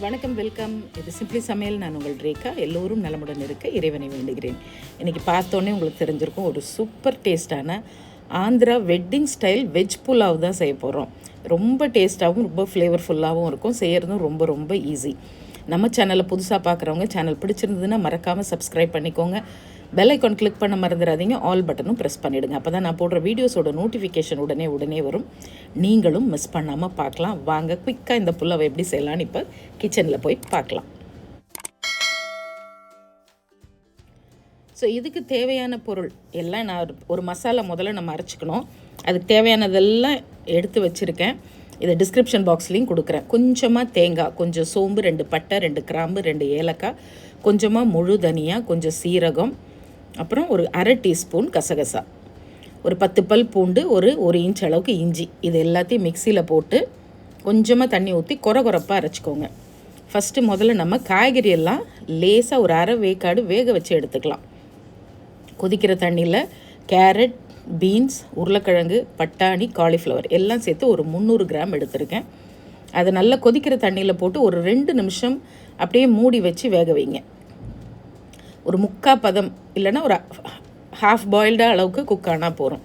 வணக்கம், வெல்கம். இது சிம்பிளி சமையல். நான் உங்கள் ரேகா. எல்லோரும் நலமுடன் இருக்க இறைவனை வேண்டுகிறேன். இன்றைக்கி பார்த்தோன்னே உங்களுக்கு தெரிஞ்சிருக்கும், ஒரு சூப்பர் டேஸ்டான Andhra wedding style veg pulao தான் செய்ய போகிறோம். ரொம்ப டேஸ்ட்டாகவும் ரொம்ப ஃப்ளேவர்ஃபுல்லாகவும் இருக்கும். செய்கிறதும் ரொம்ப ரொம்ப ஈஸி. நம்ம சேனலை புதுசாக பார்க்குறவங்க சேனல் பிடிச்சிருந்ததுன்னா மறக்காமல் சப்ஸ்கிரைப் பண்ணிக்கோங்க. பெல் ஐக்கான் கிளிக் பண்ண மறந்துடாதீங்க. ஆல் பட்டனும் ப்ரெஸ் பண்ணிவிடுங்க. அப்போ தான் நான் போடுற வீடியோஸோட நோட்டிஃபிகேஷன் உடனே வரும். நீங்களும் மிஸ் பண்ணாமல் பார்க்கலாம். வாங்க குயிக்காக இந்த புலாவை எப்படி செய்யலான்னு இப்போ கிச்சனில் போய் பார்க்கலாம். ஸோ இதுக்கு தேவையான பொருள் எல்லாம் நான் ஒரு மசாலா முதல்ல நம்ம அரைச்சிக்கணும். அதுக்கு தேவையானதெல்லாம் எடுத்து வச்சுருக்கேன். இதை டிஸ்கிரிப்ஷன் பாக்ஸ்லேயும் கொடுக்குறேன். கொஞ்சமாக தேங்காய், கொஞ்சம் சோம்பு, 2 பட்டை, 2 கிராம்பு, 2 ஏலக்காய், கொஞ்சமாக முழு தனியா, கொஞ்சம் சீரகம், அப்புறம் ஒரு அரை டீஸ்பூன் கசகசா, ஒரு 10 பல் பூண்டு, ஒரு இன்ச் அளவுக்கு இஞ்சி. இது எல்லாத்தையும் மிக்சியில் போட்டு கொஞ்சமாக தண்ணி ஊற்றி கொரப்பாக அரைச்சிக்கோங்க. ஃபஸ்ட்டு முதல்ல நம்ம காய்கறி எல்லாம் லேசாக ஒரு அரை வேக்காடு வேக வச்சு எடுத்துக்கலாம். கொதிக்கிற தண்ணியில் கேரட், பீன்ஸ், உருளைக்கிழங்கு, பட்டாணி, காலிஃப்ளவர் எல்லாம் சேர்த்து ஒரு 300 கிராம் எடுத்திருக்கேன். அதை நல்லா கொதிக்கிற தண்ணியில் போட்டு ஒரு 2 நிமிஷம் அப்படியே மூடி வச்சு வேக வைங்க. ஒரு 3/4 பதம் இல்லைன்னா ஒரு ஹாஃப் பாயில்டாக அளவுக்கு குக் ஆனால் போகிறோம்.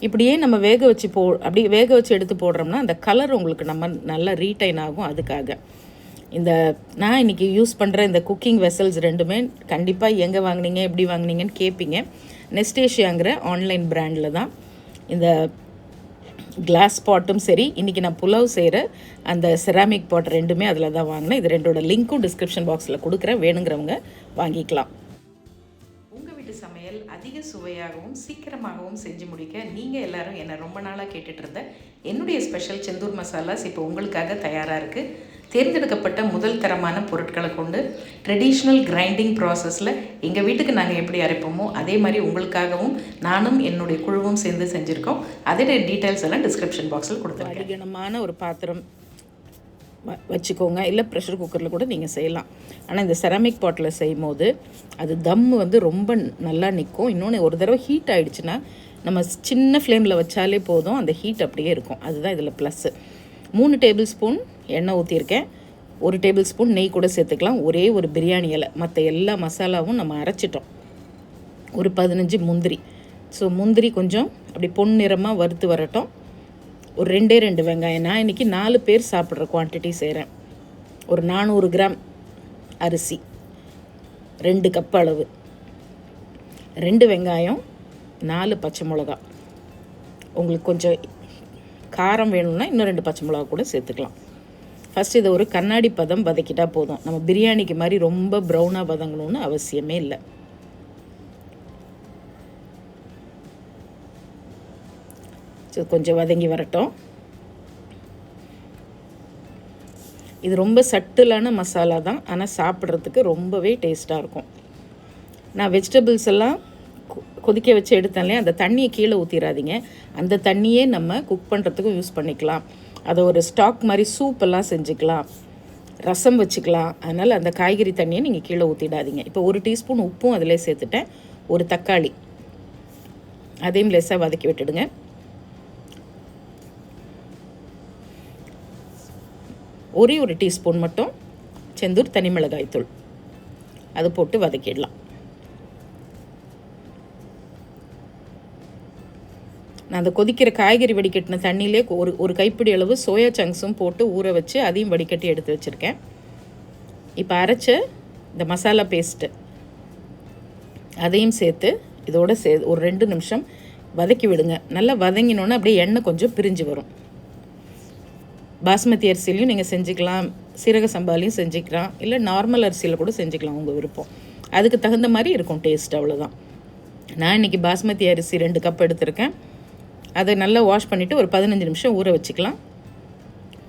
இப்படியே நம்ம அப்படி வேக வச்சு எடுத்து போடுறோம்னா அந்த கலர் உங்களுக்கு நம்ம நல்லா ரீட்டைன் ஆகும். அதுக்காக நான் இன்றைக்கி யூஸ் பண்ணுற இந்த குக்கிங் வெசல்ஸ் ரெண்டுமே கண்டிப்பாக எங்கே வாங்கினீங்க, எப்படி வாங்கினீங்கன்னு கேட்பீங்க. நெஸ்டேஷியாங்கிற ஆன்லைன் பிராண்டில் தான் இந்த கிளாஸ் பாட்டும் சரி, இன்றைக்கி நான் புலாவ் செய்கிற அந்த செராமிக் பாட் ரெண்டுமே அதில் தான் வாங்கினேன். இது ரெண்டோட லிங்க்கும் டிஸ்கிரிப்ஷன் பாக்ஸில் கொடுக்குறேன். வேணுங்கிறவங்க வாங்கிக்கலாம். உங்கள் வீட்டு சமையல் அதிக சுவையாகவும் சீக்கிரமாகவும் செஞ்சு முடிக்க நீங்கள் எல்லோரும் என்னை ரொம்ப நாளாக கேட்டுட்டு இருந்த என்னுடைய ஸ்பெஷல் செந்தூர் மசாலாஸ் இப்போ உங்களுக்காக தயாராக இருக்குது. தேர்ந்தெடுக்கப்பட்ட முதல் தரமான பொருட்களை கொண்டு ட்ரெடிஷ்னல் கிரைண்டிங் ப்ராசஸில் எங்கள் வீட்டுக்கு நாங்கள் எப்படி அரைப்போமோ அதே மாதிரி உங்களுக்காகவும் நானும் என்னுடைய குழுவும் சேர்ந்து செஞ்சுருக்கோம். அதோட டீட்டெயில்ஸ் எல்லாம் டிஸ்கிரிப்ஷன் பாக்ஸில் கொடுத்துருக்கேன். அதிகமான ஒரு பாத்திரம் வச்சுக்கோங்க, இல்லை ப்ரெஷர் குக்கரில் கூட நீங்கள் செய்யலாம். ஆனால் இந்த செராமிக் பாட்டில் செய்யும் போது அது தம் ரொம்ப நல்லா நிற்கும். இன்னொன்று, ஒரு தடவை ஹீட் ஆகிடுச்சுன்னா நம்ம சின்ன ஃப்ளேமில் வச்சாலே போதும், அந்த ஹீட் அப்படியே இருக்கும். அதுதான் இதில் ப்ளஸ்ஸு. 3 டேபிள் ஸ்பூன் எண்ணெய் ஊற்றிருக்கேன். 1 டேபிள் ஸ்பூன் நெய் கூட சேர்த்துக்கலாம். ஒரே ஒரு பிரியாணி இலை. மற்ற எல்லா மசாலாவும் நம்ம அரைச்சிட்டோம். ஒரு 15 முந்திரி. ஸோ முந்திரி கொஞ்சம் அப்படி பொன்னிறமாக வறுத்து வரட்டும். ஒரு 2 வெங்காயம். நான் இன்றைக்கி 4 பேர் சாப்பிட்ற குவான்டிட்டி செய்கிறேன். ஒரு 400 கிராம் அரிசி, 2 கப் அளவு, 2 வெங்காயம், 4 பச்சை மிளகா. உங்களுக்கு கொஞ்சம் காரம் வேணும்னா இன்னும் 2 பச்சை மிளகா கூட சேர்த்துக்கலாம். ஃபஸ்ட்டு இதை ஒரு கண்ணாடி பதம் வதக்கிட்டால் போதும். நம்ம பிரியாணிக்கு மாதிரி ரொம்ப ப்ரௌனாக வதங்கணும்னு அவசியமே இல்லை. ஸோ கொஞ்சம் வதங்கி வரட்டும். இது ரொம்ப சட்டிலான மசாலா தான், ஆனால் சாப்பிட்றதுக்கு ரொம்பவே டேஸ்ட்டாக இருக்கும். நான் வெஜிடபிள்ஸ் எல்லாம் கொதிக்க வச்சு எடுத்தாலே அந்த தண்ணியை கீழே ஊற்றிடாதீங்க. அந்த தண்ணியே நம்ம குக் பண்ணுறதுக்கும் யூஸ் பண்ணிக்கலாம். அதை ஒரு ஸ்டாக் மாதிரி சூப்பெல்லாம் செஞ்சுக்கலாம், ரசம் வச்சுக்கலாம். அதனால் அந்த காய்கறி தண்ணியை நீங்கள் கீழே ஊற்றிடாதீங்க. இப்போ 1 டீஸ்பூன் உப்பும் அதிலே சேர்த்துட்டேன். ஒரு தக்காளி அதையும் லேசாக வதக்கி விட்டுடுங்க. ஒரே 1 டீஸ்பூன் மட்டும் செந்தூர் தனி மிளகாய் தூள் அது போட்டு வதக்கிடலாம். நான் அந்த கொதிக்கிற காய்கறி வடிகட்டின தண்ணியிலே ஒரு கைப்பிடி அளவு சோயா சங்க்ஸும் போட்டு ஊற வச்சு அதையும் வடிகட்டி எடுத்து வச்சுருக்கேன். இப்போ அரைச்ச இந்த மசாலா பேஸ்ட்டு அதையும் சேர்த்து இதோட ஒரு 2 நிமிஷம் வதக்கி விடுங்க. நல்லா வதங்கினோன்னே அப்படியே எண்ணெய் கொஞ்சம் பிரிஞ்சு வரும். பாஸ்மதி அரிசிலையும் நீங்கள் செஞ்சுக்கலாம், சீரக சம்பாலையும் செஞ்சுக்கலாம், இல்லை நார்மல் அரிசியில் கூட செஞ்சுக்கலாம், உங்கள் விருப்பம். அதுக்கு தகுந்த மாதிரி இருக்கும் டேஸ்ட். அவ்வளோதான். நான் இன்றைக்கி பாஸ்மதி அரிசி 2 கப் எடுத்திருக்கேன். அதை நல்லா வாஷ் பண்ணிவிட்டு ஒரு 15 நிமிஷம் ஊற வச்சுக்கலாம்.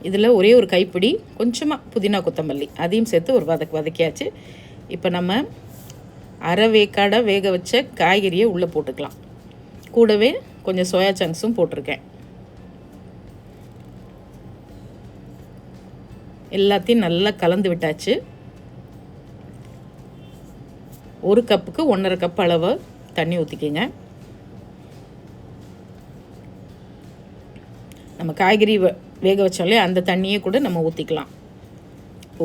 இதில் ஒரே ஒரு கைப்பிடி கொஞ்சமாக புதினா கொத்தமல்லி அதையும் சேர்த்து ஒரு வதக்கியாச்சு. இப்போ நம்ம அரை வேக்காடாக வேக வச்ச காய்கறியை உள்ளே போட்டுக்கலாம். கூடவே கொஞ்சம் சோயா சங்க்ஸும் போட்டிருக்கேன். எல்லாத்தையும் நல்லா கலந்து விட்டாச்சு. 1 கப்புக்கு 1.5 கப் அளவு தண்ணி ஊற்றிக்கிங்க. நம்ம காய்கறி வேக வச்சோம் இல்லையா, அந்த தண்ணியை கூட நம்ம ஊற்றிக்கலாம்.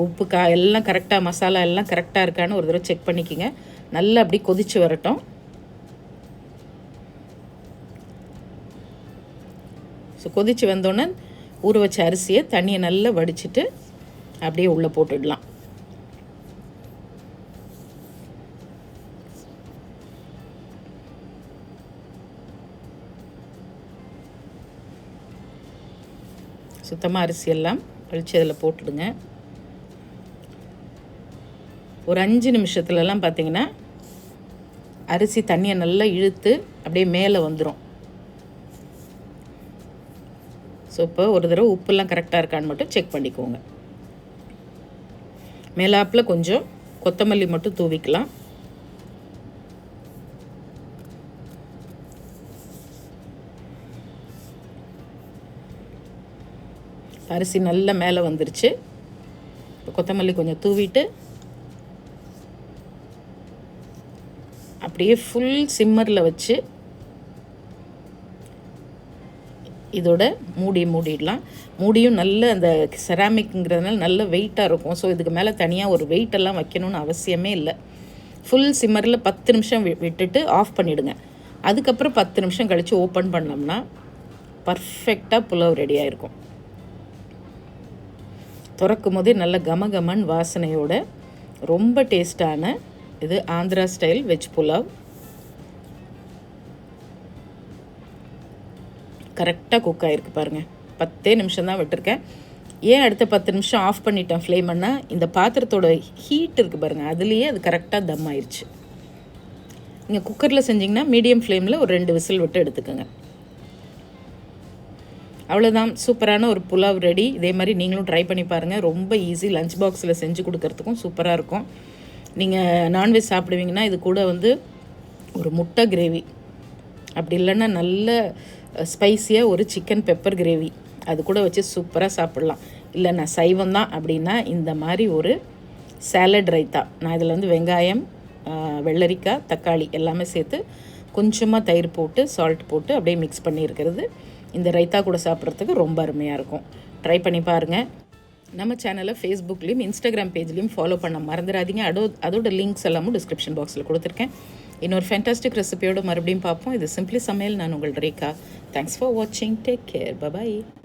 உப்பு எல்லாம் கரெக்டாக, மசாலா எல்லாம் கரெக்டாக இருக்கான்னு ஒரு தடவை செக் பண்ணிக்கோங்க. நல்லா அப்படி கொதித்து வரட்டும். ஸோ கொதித்து வந்தோன்னே ஊற வச்ச அரிசியை தண்ணியை நல்லா வடிச்சிட்டு அப்படியே உள்ளே போட்டுடலாம். சுத்தமாக அரிசியெல்லாம் வலிச்சு அதில் போட்டுடுங்க. ஒரு 5 நிமிஷத்துலலாம் பார்த்திங்கன்னா அரிசி தண்ணியை நல்லா இழுத்து அப்படியே மேலே வந்துடும். ஸோ இப்போ ஒரு தடவை உப்புலாம் கரெக்டாக இருக்கான்னு மட்டும் செக் பண்ணிக்கோங்க. மேலாப்பில் கொஞ்சம் கொத்தமல்லி மட்டும் தூவிக்கலாம். அரிசி நல்லா மேலே வந்துருச்சு. இப்போ கொத்தமல்லி கொஞ்சம் தூவிட்டு அப்படியே ஃபுல் சிம்மரில் வச்சு இதோட மூடிடலாம். மூடியும் நல்ல அந்த செராமிக்ங்கிறதுனால நல்ல வெயிட்டாக இருக்கும். ஸோ இதுக்கு மேலே தனியாக ஒரு வெயிட்டெல்லாம் வைக்கணும்னு அவசியமே இல்லை. ஃபுல் சிம்மரில் 10 நிமிஷம் விட்டுட்டு ஆஃப் பண்ணிவிடுங்க. அதுக்கப்புறம் 10 நிமிஷம் கழித்து ஓப்பன் பண்ணோம்னா பர்ஃபெக்டாக புலாவ் ரெடியாக இருக்கும். திறக்கும் போதே நல்ல கமகமன் வாசனையோட ரொம்ப டேஸ்டான இது ஆந்திரா ஸ்டைல் வெஜ் புலாவ். கரெக்டாக குக் ஆகிருக்கு பாருங்கள். 10 நிமிஷம் தான் விட்டுருக்கேன். ஏன் அடுத்த 10 நிமிஷம் ஆஃப் பண்ணிட்டேன் ஃப்ளேம்னா, இந்த பாத்திரத்தோட ஹீட் இருக்குது பாருங்கள், அதுலேயே அது கரெக்டாக தம் ஆயிடுச்சு. நீங்கள் குக்கரில் செஞ்சிங்கன்னா மீடியம் ஃப்ளேமில் ஒரு 2 விசில் விட்டு எடுத்துக்கோங்க. அவ்வளோதான், சூப்பரான ஒரு புலாவ் ரெடி. இதே மாதிரி நீங்களும் ட்ரை பண்ணி பாருங்கள். ரொம்ப ஈஸி, லஞ்ச் பாக்ஸில் செஞ்சு கொடுக்கறதுக்கும் சூப்பராக இருக்கும். நீங்கள் நான்வெஜ் சாப்பிடுவீங்கன்னா இது கூட வந்து ஒரு முட்டை கிரேவி, அப்படி இல்லைன்னா நல்ல ஸ்பைஸியாக ஒரு சிக்கன் பெப்பர் கிரேவி அது கூட வச்சு சூப்பராக சாப்பிட்லாம். இல்லை நான் சைவம் தான் அப்படின்னா இந்த மாதிரி ஒரு சாலட் ரைத்தா, நான் இதில் வந்து வெங்காயம், வெள்ளரிக்காய், தக்காளி எல்லாமே சேர்த்து கொஞ்சமாக தயிர் போட்டு சால்ட் போட்டு அப்படியே மிக்ஸ் பண்ணியிருக்கிறது இந்த ரைத்தா கூட சாப்பிட்றதுக்கு ரொம்ப அருமையாக இருக்கும். ட்ரை பண்ணி பாருங்கள். நம்ம சேனலை ஃபேஸ்புக்லேயும் இன்ஸ்டாகிராம் பேஜ்லேயும் ஃபாலோ பண்ண மறந்துடாதீங்க. அதோட லிங்க்ஸ் எல்லாமும் டிஸ்கிரிப்ஷன் பாக்ஸில் கொடுத்துருக்கேன். இன்னொரு ஃபேண்டாஸ்டிக் ரெசிபியோடு மறுபடியும் பார்ப்போம். இது சிம்பிளி சமையல். நான் உங்கள் ரேகா. தேங்க்ஸ் ஃபார் வாட்சிங். Take care. பபாய்.